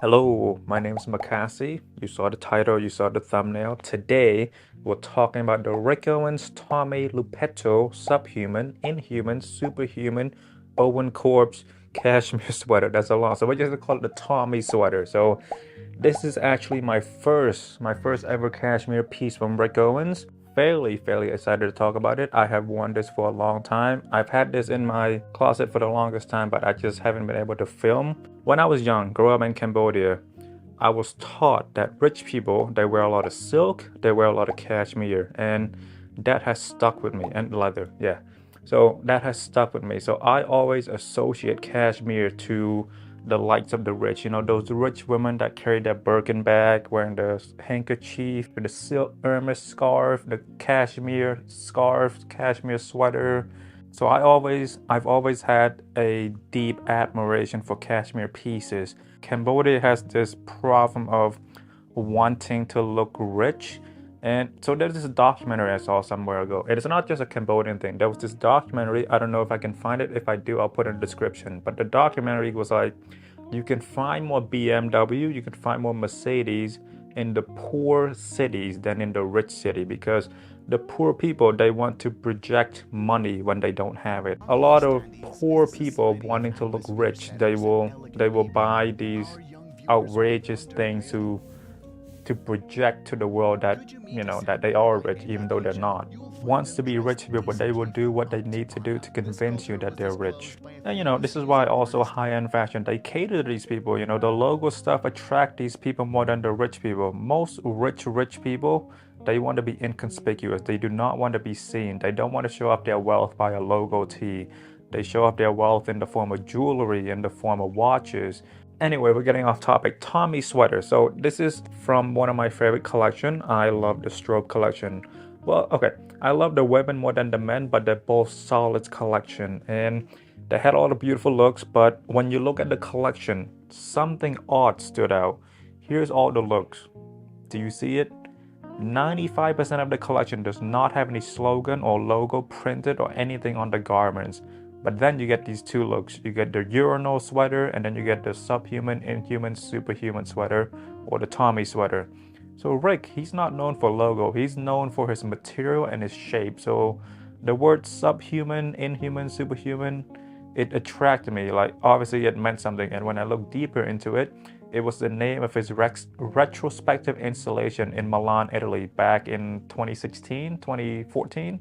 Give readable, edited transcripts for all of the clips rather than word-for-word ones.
Hello, my name is MAKASY. You saw the title, you saw the thumbnail. Today, we're talking about the Rick Owens, Tommy Lupetto, Subhuman, Inhuman, Superhuman, Owen Corpse, Cashmere sweater. That's a lot. So we're just gonna call it the Tommy sweater. So this is actually my first ever cashmere piece from Rick Owens. Fairly excited to talk about it. I have worn this for a long time. I've had this in my closet for the longest time, but I just haven't been able to film. When I was young, grew up in Cambodia, I was taught that rich people, they wear a lot of silk, they wear a lot of cashmere, and that has stuck with me, and leather, yeah. So that has stuck with me. So I always associate cashmere to the likes of the rich, those rich women that carry that Birkin bag, wearing the handkerchief, the silk Hermes scarf, the cashmere scarf, cashmere sweater. So I've always had a deep admiration for cashmere pieces. Cambodia has this problem of wanting to look rich. And so there's this documentary I saw somewhere ago. It is not just a Cambodian thing. There was this documentary. I don't know if I can find it. If I do, I'll put it in the description. But the documentary was like, you can find more BMW, you can find more Mercedes in the poor cities than in the rich city, because the poor people, they want to project money when they don't have it. A lot of poor people wanting to look rich, they will buy these outrageous things to project to the world that that they are rich even though they're not. Wants to be rich people, they will do what they need to do to convince you that they're rich. And this is why also high-end fashion, they cater to these people. The logo stuff attract these people more than the rich people. Most rich people, they want to be inconspicuous. They do not want to be seen. They don't want to show off their wealth by a logo tee. They show off their wealth in the form of jewelry, in the form of watches. Anyway, we're getting off topic. Tommy sweater. So this is from one of my favorite collection. I love the Strobe collection. Well, okay, I love the women more than the men, but they're both solid collection. And they had all the beautiful looks, but when you look at the collection, something odd stood out. Here's all the looks. Do you see it? 95% of the collection does not have any slogan or logo printed or anything on the garments. But then you get these two looks. You get the urinal sweater, and then you get the Subhuman, Inhuman, Superhuman sweater, or the Tommy sweater. So Rick, he's not known for logo. He's known for his material and his shape. So the word Subhuman, Inhuman, Superhuman, it attracted me. Like, obviously it meant something. And when I looked deeper into it, it was the name of his retrospective installation in Milan, Italy, back in 2016, 2014.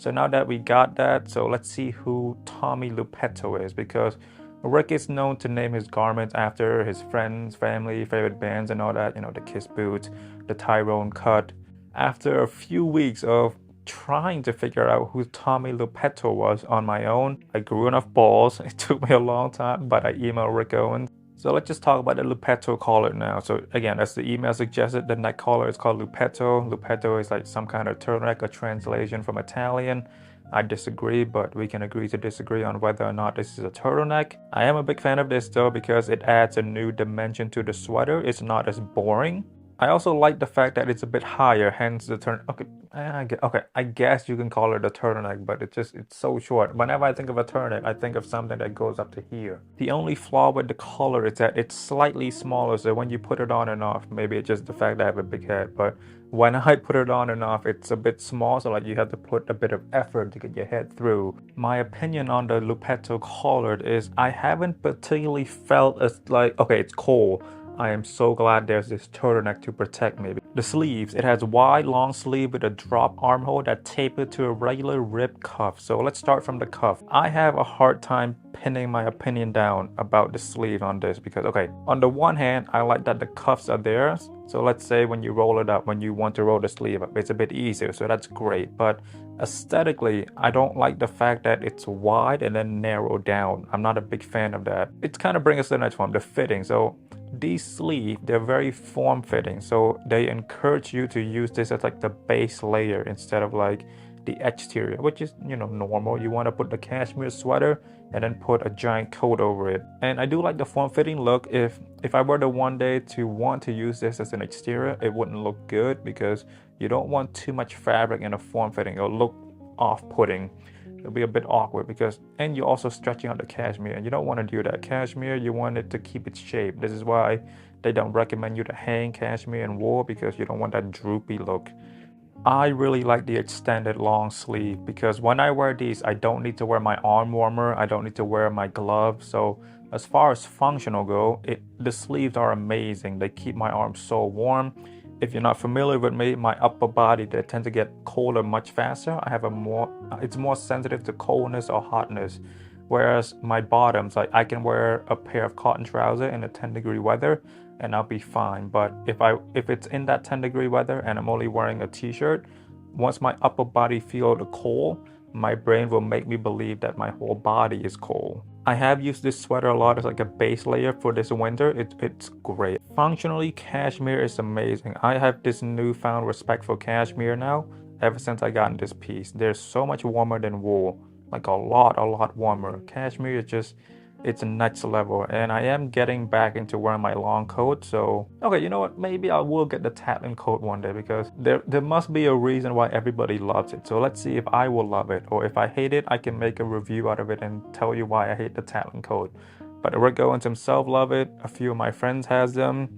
So now that we got that, so let's see who Tommy Lupetto is, because Rick is known to name his garments after his friends, family, favorite bands and all that, the Kiss boots, the Tyrone cut. After a few weeks of trying to figure out who Tommy Lupetto was on my own, I grew enough balls. It took me a long time, but I emailed Rick Owens. So let's just talk about the Lupetto collar now. So again, as the email suggested, the neck collar is called Lupetto. Lupetto is like some kind of turtleneck, a translation from Italian. I disagree, but we can agree to disagree on whether or not this is a turtleneck. I am a big fan of this though, because it adds a new dimension to the sweater. It's not as boring. I also like the fact that it's a bit higher, hence the turn. Okay, I guess you can call it a turtleneck, but it's so short. Whenever I think of a turtleneck, I think of something that goes up to here. The only flaw with the collar is that it's slightly smaller, so when you put it on and off, maybe it's just the fact that I have a big head, but when I put it on and off, it's a bit small, so like you have to put a bit of effort to get your head through. My opinion on the Lupetto collar is I haven't particularly felt as like, okay, it's cold. I am so glad there's this turtleneck to protect me. The sleeves, it has wide long sleeve with a drop armhole that tapered to a regular rib cuff. So let's start from the cuff. I have a hard time pinning my opinion down about the sleeve on this because, okay, on the one hand, I like that the cuffs are there So let's say when you roll it up, when you want to roll the sleeve up, it's a bit easier, so that's great. But aesthetically, I don't like the fact that it's wide and then narrowed down. I'm not a big fan of that. It's kind of brings us to the next one, the fitting. So these sleeves, they're very form-fitting, so they encourage you to use this as like the base layer instead of like the exterior, which is, you know, normal. You want to put the cashmere sweater and then put a giant coat over it. And I do like the form-fitting look. If I were to one day to want to use this as an exterior, it wouldn't look good because you don't want too much fabric in a form-fitting. It'll look off-putting. It'll be a bit awkward because, and you're also stretching out the cashmere, and you don't want to do that. Cashmere, you want it to keep its shape. This is why they don't recommend you to hang cashmere and wool, because you don't want that droopy look. I really like the extended long sleeve because when I wear these, I don't need to wear my arm warmer. I don't need to wear my gloves. So as far as functional go, the sleeves are amazing. They keep my arms so warm. If you're not familiar with me, my upper body, they tend to get colder much faster. It's more sensitive to coldness or hotness. Whereas my bottoms, like I can wear a pair of cotton trousers in a 10-degree weather and I'll be fine. But if it's in that 10-degree weather and I'm only wearing a t-shirt, once my upper body feel the cold, my brain will make me believe that my whole body is cold. I have used this sweater a lot as like a base layer for this winter. It's great. Functionally, cashmere is amazing. I have this newfound respect for cashmere now ever since I got in this piece. They're so much warmer than wool, like a lot warmer. Cashmere is just, it's a next level, and I am getting back into wearing my long coat. So okay, you know what, maybe I will get the Tatlin coat one day because there must be a reason why everybody loves it. So let's see if I will love it, or if I hate it, I can make a review out of it and tell you why I hate the Tatlin coat. But Rick Owens himself love it. A few of my friends has them,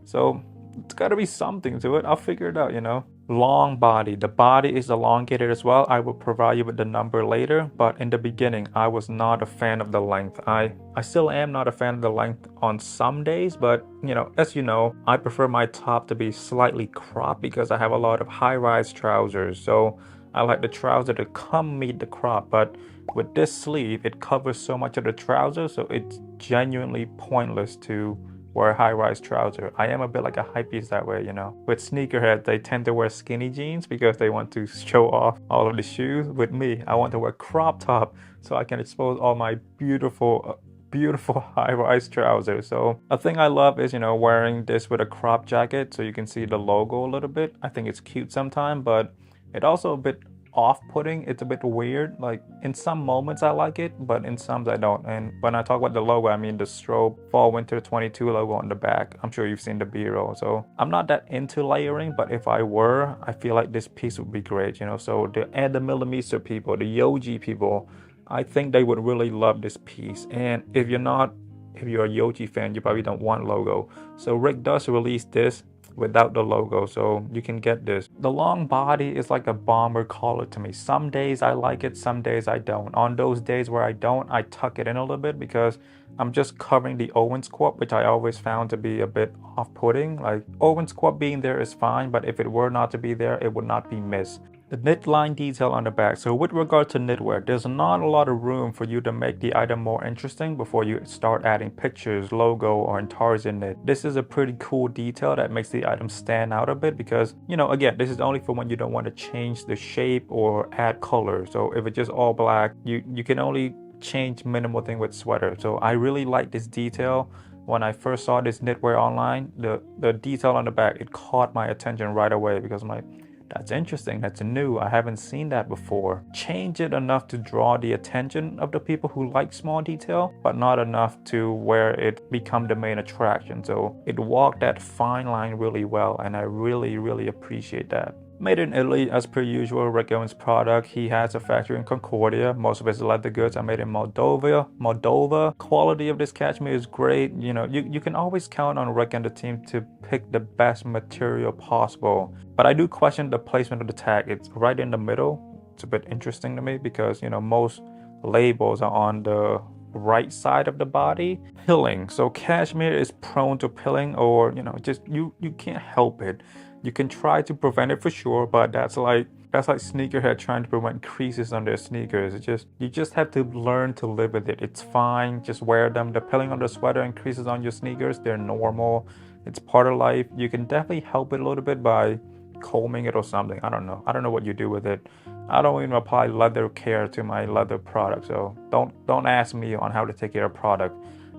so it's got to be something to it. I'll figure it out, you know. Long body. The body is elongated as well. I will provide you with the number later, but in the beginning, I was not a fan of the length. I still am not a fan of the length on some days, but you know, as you know, I prefer my top to be slightly cropped because I have a lot of high-rise trousers. So I like the trouser to come meet the crop, but with this sleeve, it covers so much of the trouser, so it's genuinely pointless to wear a high-rise trouser. I am a bit like a hypebeast that way, you know. With sneakerheads, they tend to wear skinny jeans because they want to show off all of the shoes. With me, I want to wear crop top so I can expose all my beautiful high-rise trousers. So a thing I love is, you know, wearing this with a crop jacket so you can see the logo a little bit. I think it's cute sometimes, but it also a bit off-putting. It's a bit weird. Like in some moments I like it, but in some I don't. And when I talk about the logo, I mean the Strobe Fall Winter 22 logo on the back. I'm sure you've seen the B-roll. So I'm not that into layering, but if I were, I feel like this piece would be great, you know. So the millimeter people, the Yoji people, I think they would really love this piece. And if you're a Yoji fan, you probably don't want logo. So Rick does release this without the logo, so you can get this. The long body is like a bomber collar to me. Some days I like it, some days I don't. On those days where I don't, I tuck it in a little bit because I'm just covering the Owens quad, which I always found to be a bit off-putting. Like Owens quad being there is fine, but if it were not to be there, it would not be missed. The knit line detail on the back. So with regard to knitwear, there's not a lot of room for you to make the item more interesting before you start adding pictures, logo, or Tarzan knit. This is a pretty cool detail that makes the item stand out a bit because, you know, again, this is only for when you don't want to change the shape or add color. So if it's just all black, you can only change minimal thing with sweater. So I really like this detail. When I first saw this knitwear online, the detail on the back, it caught my attention right away because I'm like, that's interesting, that's new, I haven't seen that before. Change it enough to draw the attention of the people who like small detail, but not enough to where it become the main attraction. So it walked that fine line really well, and I really appreciate that. Made in Italy as per usual. Rick Owens product. He has a factory in Concordia. Most of his leather goods are made in Moldova. Quality of this cashmere is great. You know, you can always count on Rick and the team to pick the best material possible. But I do question the placement of the tag. It's right in the middle. It's a bit interesting to me because, you know, most labels are on the right side of the body. Pilling. So cashmere is prone to pilling, or, you know, just you can't help it. You can try to prevent it for sure, but that's like sneakerhead trying to prevent creases on their sneakers. You just have to learn to live with it. It's fine. Just wear them. The pilling on the sweater and creases on your sneakers, they're normal. It's part of life. You can definitely help it a little bit by combing it or something. I don't know what you do with it. I don't even apply leather care to my leather product, so don't ask me on how to take care of product.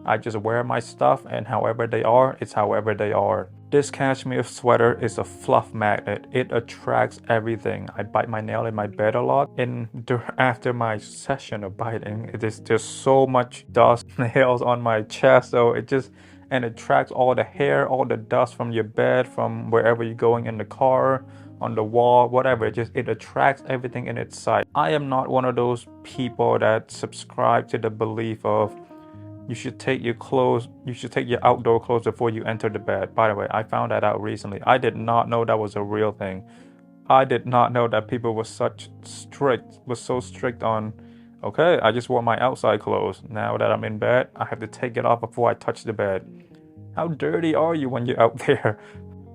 I just wear my stuff, and however they are, it's however they are. This cashmere sweater is a fluff magnet. It attracts everything. I bite my nail in my bed a lot, and after my session of biting, it is just so much dust, nails on my chest, so it attracts all the hair, all the dust from your bed, from wherever you're going in the car, on the wall, whatever. It attracts everything in its sight. I am not one of those people that subscribe to the belief of you should take your outdoor clothes before you enter the bed. By the way, I found that out recently. I did not know that was a real thing. I did not know that people were so strict on, okay, I just wore my outside clothes. Now that I'm in bed, I have to take it off before I touch the bed. How dirty are you when you're out there?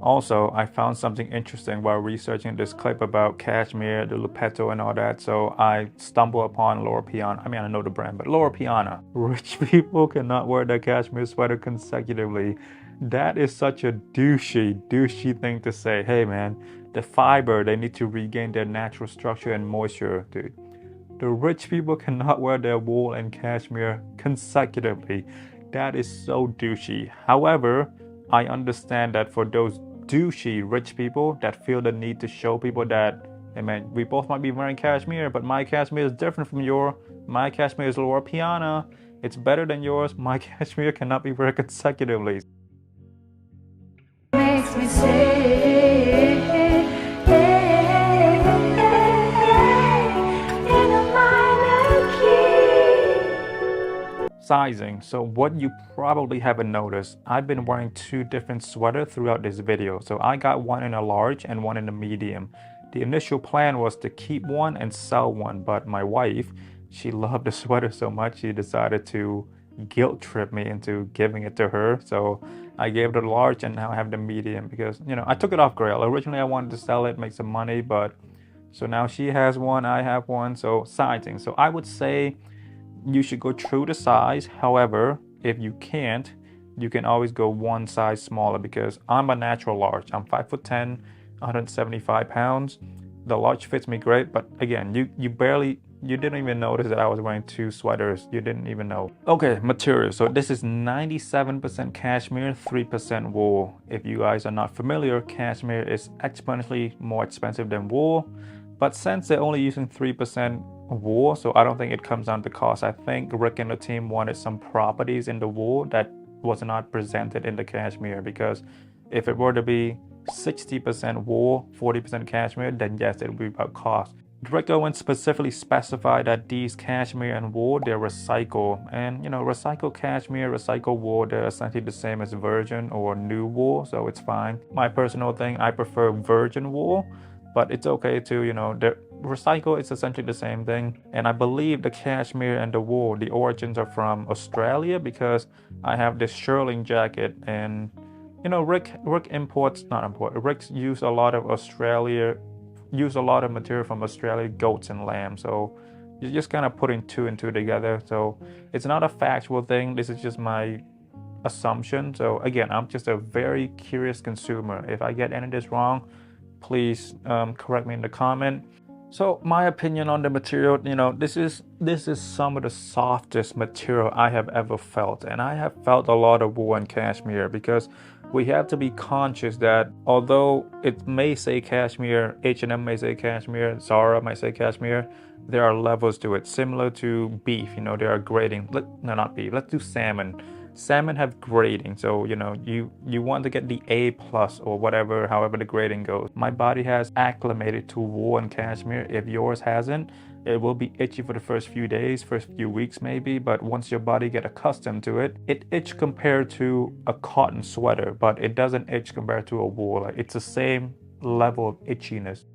Also, I found something interesting while researching this clip about cashmere, the Luppetto and all that. So I stumbled upon Loro Piana. I mean, I know the brand, but Loro Piana. Rich people cannot wear their cashmere sweater consecutively. That is such a douchey thing to say. Hey man, the fiber, they need to regain their natural structure and moisture, dude. The rich people cannot wear their wool and cashmere consecutively. That is so douchey. However, I understand that for those douchey rich people that feel the need to show people that, hey man, we both might be wearing cashmere, but my cashmere is different from yours. My cashmere is Loro Piana. It's better than yours. My cashmere cannot be worn consecutively. Makes me say, sizing. So what you probably haven't noticed, I've been wearing two different sweaters throughout this video. So I got one in a large and one in a medium. The initial plan was to keep one and sell one, but my wife, she loved the sweater so much, she decided to guilt trip me into giving it to her. So I gave the large and now I have the medium because, you know, I took it off grail. Originally I wanted to sell it, make some money, but so now she has one, I have one. So sizing. So I would say you should go true to size. However, if you can't, you can always go one size smaller because I'm a natural large. I'm 5'10", 175 pounds. The large fits me great, but again, you didn't even notice that I was wearing two sweaters. You didn't even know. Okay, material. So this is 97% cashmere, 3% wool. If you guys are not familiar, cashmere is exponentially more expensive than wool. But since they're only using 3% wool, so I don't think it comes down to cost. I think Rick and the team wanted some properties in the wool that was not presented in the cashmere, because if it were to be 60% wool, 40% cashmere, then yes, it would be about cost. Rick Owens specifically specified that these cashmere and wool, they're recycled. And you know, recycled cashmere, recycled wool, they're essentially the same as virgin or new wool, so it's fine. My personal thing, I prefer virgin wool, but it's okay to, you know, the recycle is essentially the same thing. And I believe the cashmere and the wool, the origins are from Australia, because I have this shearling jacket, and you know, Rick's use a lot of material from Australia, goats and lambs. So you're just kind of putting two and two together. So it's not a factual thing. This is just my assumption. So again, I'm just a very curious consumer. If I get any of this wrong, please correct me in the comment. So my opinion on the material, you know, this is some of the softest material I have ever felt. And I have felt a lot of wool and cashmere, because we have to be conscious that although it may say cashmere, H&M may say cashmere, Zara might say cashmere, there are levels to it. Similar to beef, you know, there are grading. No, not beef. Let's do salmon. Salmon have grading, so you know, you want to get the A+ or whatever, however the grading goes. My body has acclimated to wool and cashmere. If yours hasn't, it will be itchy for the first few days, first few weeks maybe, but once your body get accustomed to it, it itch compared to a cotton sweater, but it doesn't itch compared to a wool. Like, it's the same level of itchiness.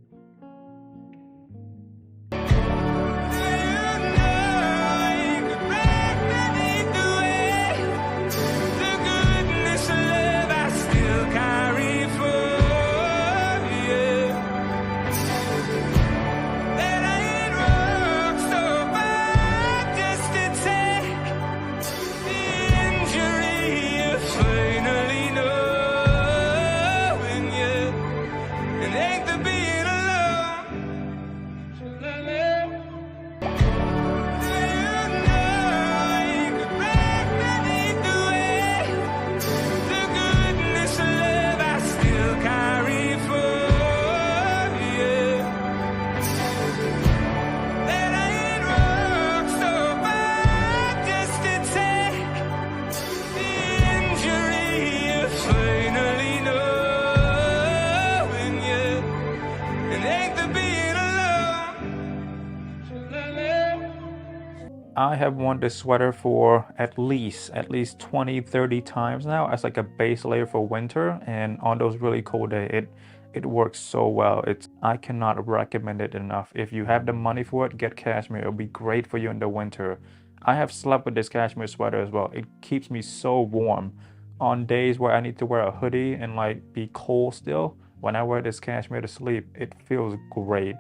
I have worn this sweater for at least 20-30 times now as like a base layer for winter, and on those really cold days it works so well. I cannot recommend it enough. If you have the money for it, get cashmere. It'll be great for you in the winter. I have slept with this cashmere sweater as well. It keeps me so warm on days where I need to wear a hoodie and like be cold still. When I wear this cashmere to sleep, it feels great.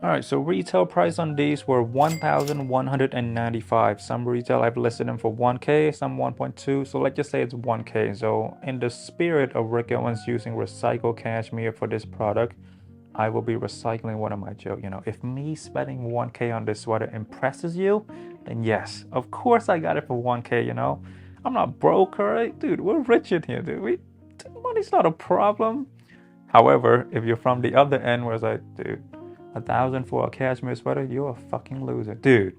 Alright, so retail price on these were $1,195. Some retail I've listed them for 1K, some 1.2, so let's just say it's 1K. So in the spirit of Rick Owens using recycled cashmere for this product, I will be recycling one of my jokes. You know, if me spending 1K on this sweater impresses you, then yes, of course I got it for 1K, you know. I'm not broke, alright? Dude, we're rich in here, dude. Money's not a problem. However, if you're from the other end where it's like, dude, 1,000 for a cashmere sweater, you're a fucking loser. Dude,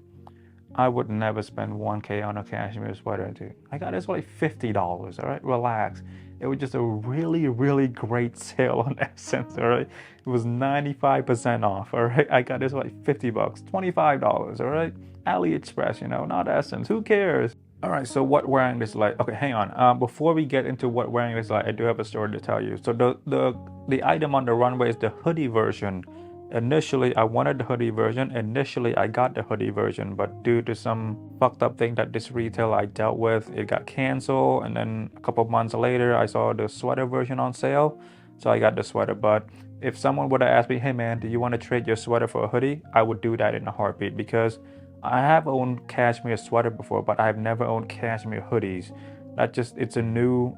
I would never spend 1K on a cashmere sweater, dude. I got this for like $50, alright? Relax. It was just a really, really great sale on Essence, alright? It was 95% off, alright? I got this for like 50 bucks, $25, alright? AliExpress, you know, not Essence. Who cares? Alright, so what wearing this like? Okay, hang on. Before we get into what wearing this like, I do have a story to tell you. So the item on the runway is the hoodie version. Initially, I wanted the hoodie version. Initially, I got the hoodie version, but due to some fucked up thing that this retailer I dealt with, it got canceled. And then a couple of months later, I saw the sweater version on sale. So I got the sweater. But if someone would have asked me, hey man, do you want to trade your sweater for a hoodie? I would do that in a heartbeat, because I have owned cashmere sweater before, but I've never owned cashmere hoodies. It's a new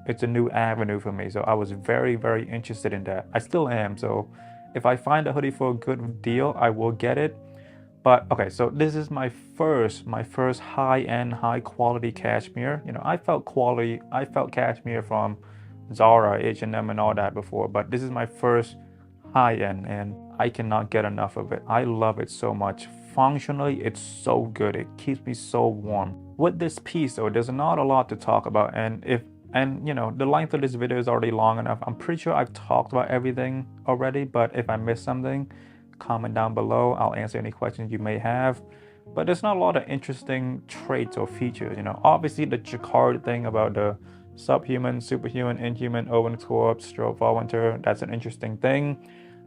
avenue for me. So I was very, very interested in that. I still am. So if I find a hoodie for a good deal, I will get it. But okay, so this is my first high-end, high-quality cashmere. You know, I felt cashmere from Zara, H&M, and all that before, but this is my first high-end, and I cannot get enough of it. I love it so much. Functionally, it's so good. It keeps me so warm. With this piece, though, there's not a lot to talk about, and you know, the length of this video is already long enough. I'm pretty sure I've talked about everything already, but if I missed something, comment down below. I'll answer any questions you may have. But there's not a lot of interesting traits or features, you know. Obviously, the jacquard thing about the Subhuman, Superhuman, Inhuman, Owens corpse, Strobe fall winter, that's an interesting thing.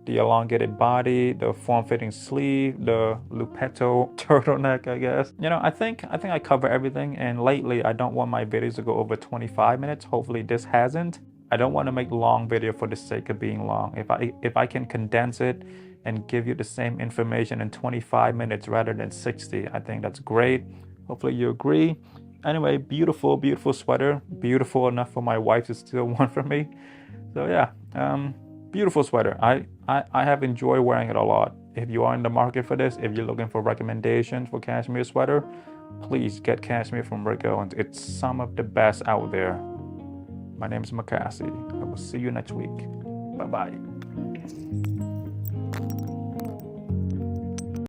The elongated body, the form-fitting sleeve, the Luppetto turtleneck, I guess. You know, I think I cover everything, and lately I don't want my videos to go over 25 minutes. Hopefully this hasn't. I don't want to make long video for the sake of being long. If I can condense it and give you the same information in 25 minutes rather than 60, I think that's great. Hopefully you agree. Anyway, beautiful, beautiful sweater. Beautiful enough for my wife to steal one from me. So yeah, beautiful sweater. I have enjoyed wearing it a lot. If you are in the market for this, if you're looking for recommendations for cashmere sweater, please get cashmere from Rick Owens. It's some of the best out there. My name is MAKASY. I will see you next week. Bye-bye.